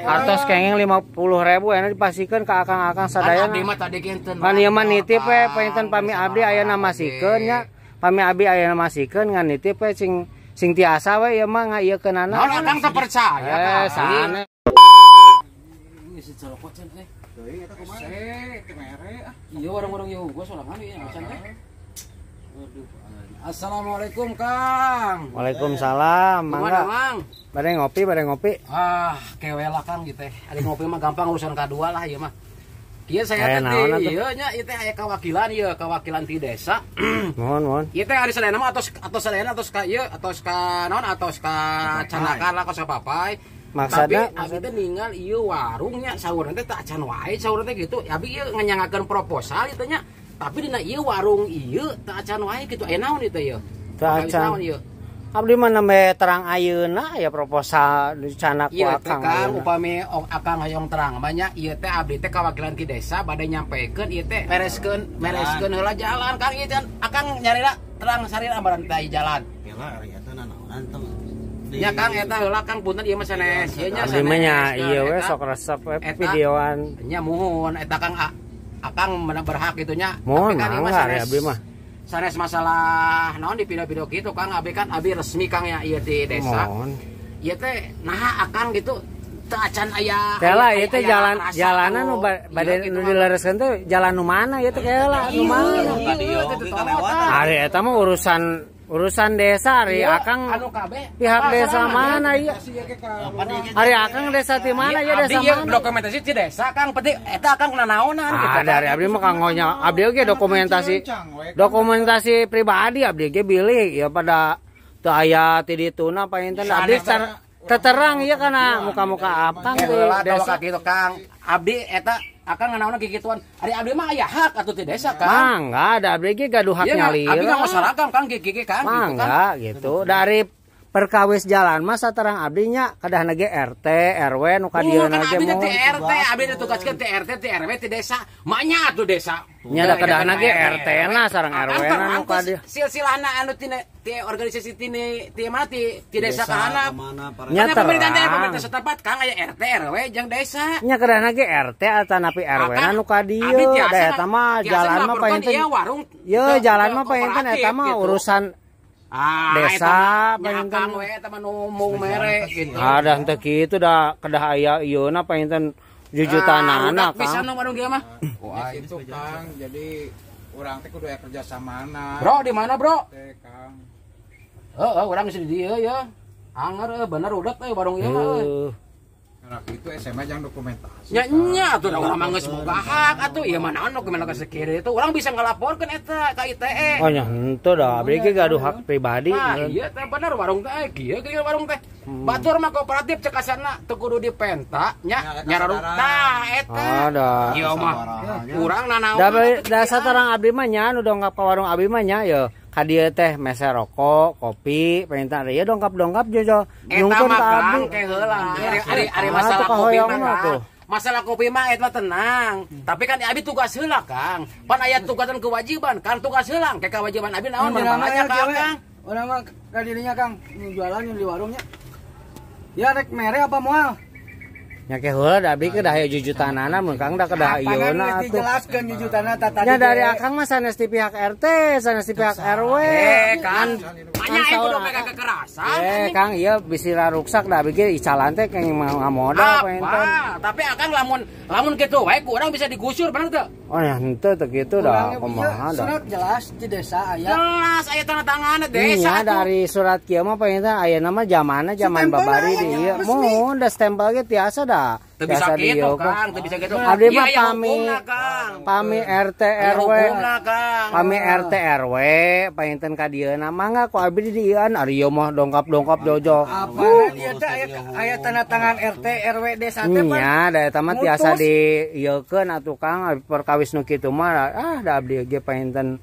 Artos kenging 50.000 enak dipasikeun ka akang-akang sadaya. Kan ieu mah nitip we painten pami abdi aya namasikeun nya. Pami abdi aya namasikeun ngan nitip we sing tiasa we ieu mah ngaieukeunana. Naon akang teu percaya. Sane. Geus celokot cenah teh. Teuing eta kumaha? Kemere ah. Ieu orang-orang Yahudi sorangan ieu macan teh. Waduh. Assalamualaikum Kang. Waalaikumsalam. Mangga. Mang? Bade ngopi. Ah, kewela Kang gitu teh. Ari ngopi mah gampang urusan kedua lah ieu mah. Ieu saya teh ieu nya ieu teh aya kawakilan ti desa. Mohon. Ieu teh ari sadayana mah atos sadayana atos ka ieu atos ka naon atos ka canakan lah ka sapapai. Maksudna abi teh ningal ieu warungnya saurna teh tak acan wae saurna teh gitu. Abi ieu nganyangakeun proposal itu nya. Tapi dina ieu warung ieu tak acan wae kitu. Aya naon ieu teh ieu? Tak acan. Abdi mah nembe terang ayeuna ya proposal dicanak ku akang. Ieu teh Kang upami akang hoyong terang banyak ieu teh abdi teh kawakilan ti desa bade nyampekeun ieu teh bereskeun heula jalan Kang ieu teh akang nyarina terang sarina ambaran teh jalan. Heula ari eta naonan teh. Ya Kang eta heula Kang punten ieu mah sanes ieu nya sanes. Abdi mah nya ieu we sok resep we videoan. Nya muhun eta Kang akang berhak kitu nya. Mohon mangga ari abdi mah. Sanes masalah naon di video-video gitu Kang abi kan abi resmi Kang ya ieu di desa. Ieu teh nah akang gitu teu acan aya. Kela ieu teh jalanan nu bade nu dilereskeun teh jalan nu mana ieu teh kela nu mana. Ari eta mah urusan desa ari akang pihak desa mana ieu? Ari akang desa ti mana ieu desa mana? Abdi dokumentasi ti desa Kang penting eta akang naonan gitu. Dari abdi mah kanggonya abdi ge dokumentasi pribadi abdi ge bilih ya pada teu aya ti dituna painten abdi terang ieu kana muka-muka akang di desa kitu Kang. Abdi eta akang nganaonna gigituan. Ari abdi mah aya hak atuh ti desa Kang. Mangga da abdi ge gaduh hak nyalira. Abdi mah masyarakat Kang gigi Kang mangga gitu. Dari perkawis jalan mah saterang abdi nya kadahna ge RT, RW nu ka dieu na ge mah. RT abdi ditugaskeun ti RT, ti RW ti desa. Manya atuh desa. Nya da kadahna ge RT na sareng RW na nu ka dieu. Silsilahna anu ti organisasi ti mana ti desa ka handap. Nya pemerintah setempat Kang aya RT, RW jeung desa. Nya kadahna ge RT atanapi RW na nu ka dieu. Da eta mah jalan mah painten. Ieu jalan mah painten eta mah urusan desa painten we eta mah ngomong mere gitu. Ada henteu kitu da kedah aya ieuna painten jujutanana Kang. Bisa nu warung ieu mah. Wah itu Kang, jadi urang teh kudu aya kerja samana. Bro, di mana, Bro? Teh Kang. Urang di dieu ya. Anger bener udah warung ieu mah. Karena itu SMA yang dokumentasi. Nya atuh urang mah geus boga hak atuh ieu mah naon dokumen sakeureun itu urang bisa ngalaporkeun eta ka ITE. Oh nya henteu da abdi ge gaduh hak pribadi. Iya teh bener warung teh kieu warung teh. Batur mah kooperatif cek asana teu kudu dipenta nya nyararung tah eta. Ada. Ieu mah urang nanaon. Da satarang abdi mah nya nu dongkap ka warung abdi mah nya ya. Ka dieu teh mese rokok, kopi, perintah ieu dongkap-dongkap jojo nyungkeun ka abdi. Eta mah ari masalah kopi mah. Masalah kopi mah eta tenang. Tapi kan abi tugas heula Kang. Pan aya tugas dan kewajiban, kan tugas heula. Kayak kewajiban abi naon berbahaya Kang. Urang mah ka dirinya Kang, jualan di warungnya. Ya rek mere apa moal? Nya ke heula da abdi ke da aya jujutanana mun Kang da kedah ieuna atuh. Dijelaskeun jujutana tata. Nya dari akang mah sanes ti pihak RT, sanes ti pihak RW. Kan nya itu udah pegang kekerasan. Kang ieu bisi raruksak da abdi ge icalan teh kenging ngamodal painten. Tapi akang lamun kitu wae ku urang bisa digusur bener teu? Oh ya henteu teh kitu da kumaha da. Surat jelas di desa aya. Jelas aya tanda tanganna desa. Nya dari surat kieu mah painten ayeuna mah zaman babari di ieu. Mun da stempel ge tiasa da. Teu bisa kitu Kang, teu bisa kitu. Abdi mah pami RT RW. Pami RT RW painten ka dieuna mangga ku abdi di dieuan ari ieu mah dongkap-dongkap jojo. Apa ieu teh aya tanda tangan RT RW desa teh. Nya da eta mah tiasa dieukeun atuh Kang perkawis nu kitu mah da abdi ge painten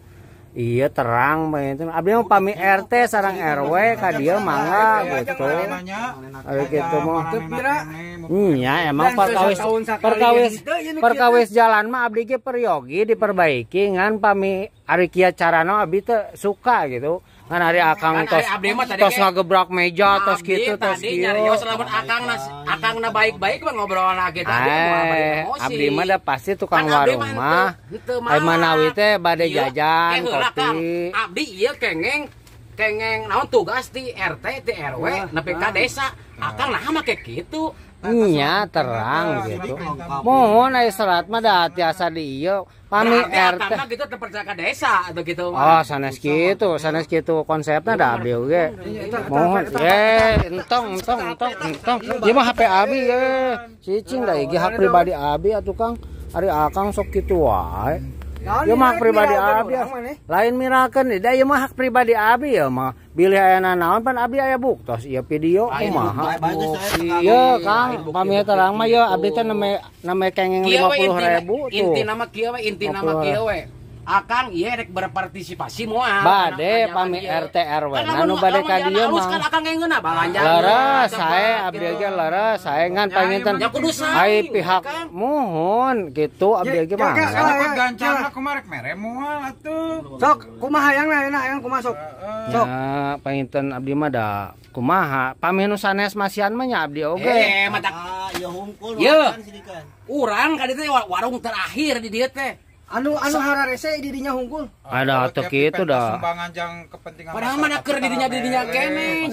iya terang painten abdi mah pami RT sareng RW ka dieu mangga gitu. Ari kitu mah nya emang perkawis jalan mah abdi ge peryogi diperbaiki ngan pami ari kieu carana abdi teh suka gitu. Kan hari akang tos ngagebrak meja tos kitu tos kieu. Nyarios lamun akangna baik-baik mah ngobrol lagi tadi abdi mah da pasti tukang warung mah. Ai manawi teh bade jajan kopi. Abdi ieu kengeng naon tugas di RT di RW nepi ka desa. Akang naha make kitu. Nya terang gitu. Mohon aya serat mah da tiasa di ieu. Pami RT gitu terpercaya ka desa atau gitu. Oh, sanes kitu konsepna da abdi oge. Mohon entong. Ieu mah HP abi cicing da ieu hak pribadi abi atuh Kang. Ari akang sok kitu wae. Ieu mah hak pribadi abi. Lain mirakeun da ieu mah hak pribadi abi ya mah. Bilih aya naon pan abdi aya buktos ieu video kumaha. Ieu Kang, pami terang mah ieu abdi teh name kengeng 50.000 tuh. Inti nama kieu we. Akang ieu rek berpartisipasi moal. Bade pami RT RW. Anu bade ka dieu mah. Kan akang ngeungeuna balanja. Leres sae abdi ge leres sae ngan panginten. Ai pihak mohon gitu abdi ge mah. Dapat gancarna kumaha rek mere moal atuh. Sok kumaha hayang kumaha sok. Sok panginten abdi mah da kumaha pami nu sanes masian mah nya abdi oge. Matak ieu hungkul kan sidikan. Urang ka dieu teh warung terakhir di dieu teh. Anu hararese di dinya hungkul. Ada atuh kitu dah. Sumbangan jang kepentingan. Padahal mah keur di dinya kene.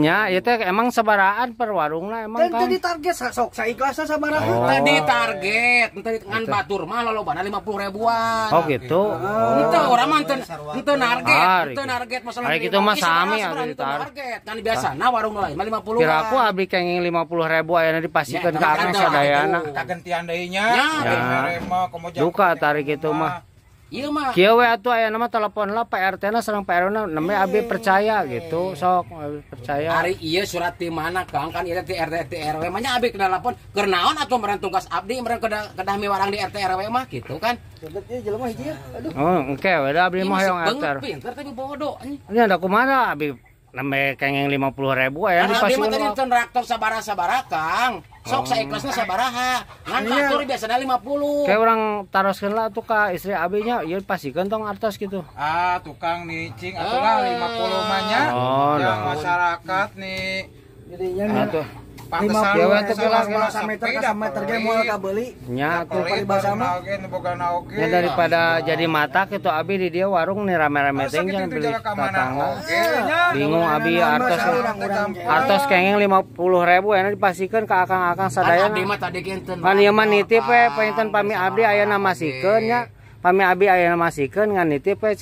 Nya ieu teh emang sabaraan per warungna emang kan. Tadi target sok saikhlasna sabaraha. Tadi target, ngan batur mah lolobana 50.000-an. Oh gitu. Henteu urang mah henteu target masalah. Ari kitu mah sami abdi target. Kan biasana warung lain mah 50-an. Kiraku abdi kenging 50.000 aya dipasikeun ka akang sadayana. Kagentian deui nya. Mere mah komo duka tarik itu mah. Ieu mah. Kieu we atuh aya nama telepon lah Pak RT-na sareng Pak RW-na neme abi percaya gitu. Sok abi percaya. Ari ieu surat ti mana Kang? Kan ieu ti RT ti RW mah nya abi kena lapor keur naon atuh meureun tugas abdi meureun kedah miwarang di RT RW mah gitu kan. Joget ieu jelema hiji ya. Aduh. Oh, engke we da abdi mah hoyong RT. Pinter tapi bodoh. Ini ada kumaha abi neme kengeng 50.000 aya dipasieun. Tadi teu traktor sabaraha Kang. Sok saikhlasna sabaraha. Ngan faktur biasana 50. Kayak orang taroskeun lah tuh ka istri abi nya ieu pasikeun tong artos gitu. Tukang nicing atulah 50 mah nya. Yang masyarakat nih. Jadinya atuh. Pantesan ya we teh kilo sameter ka sameter ge moal ka beuli. Nya tuh paribasa mah ya daripada jadi mata kitu abi di dia warung nih rame-rame teh jangan beli tetangga. Bingung abi artos kengeng 50.000 enak dipasikeun ka akang-akang sadaya. Abdi mah tadi kinten. Kan ieu mah nitip we painten pami abdi aya namasikeun nya. Pami abdi aya namasikeun ngan nitip we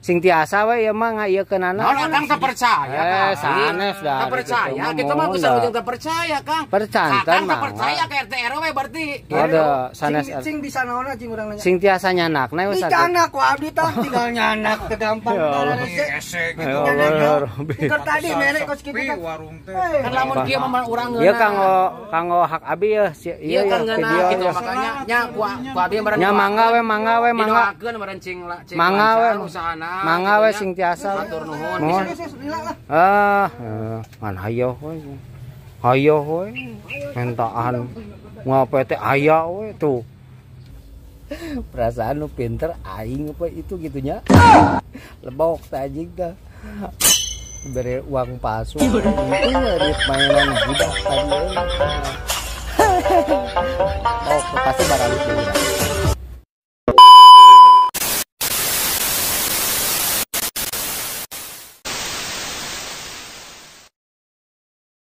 sing tiasa we ieu mah ngaieukeunana. Akang teu percaya. Sanes dah. Teu percaya, kita mah geus ujung teu percaya, Kang. Percanten mah. Teu percaya ka RT RW berarti. Ada sanes. Sing bisa naonna cing urang nanya. Sing tiasa nyanakna we saged. Nyanak ku abdi tah tinggal nyanak teu gampang. Keur tadi mere kos kitu kan. Kan lamun kieu mah urang ngeuna. Ieu kanggo hak abi ya. Ieu video gitu makanya nya ku abi meureun. Nya mangga we. Didoakeun meureun cing mangga we usahana. Mangga we sing tiasa. Matur nuhun. Ngan hayo we. Hayo we. Mentaan ngape teh aya we tuh. Perasaan lu pinter aing apa itu gitunya. Lebok teh anjing dah. Beri uang palsu. Itu dari mainan budak tadi. Oh, pasti barang itu.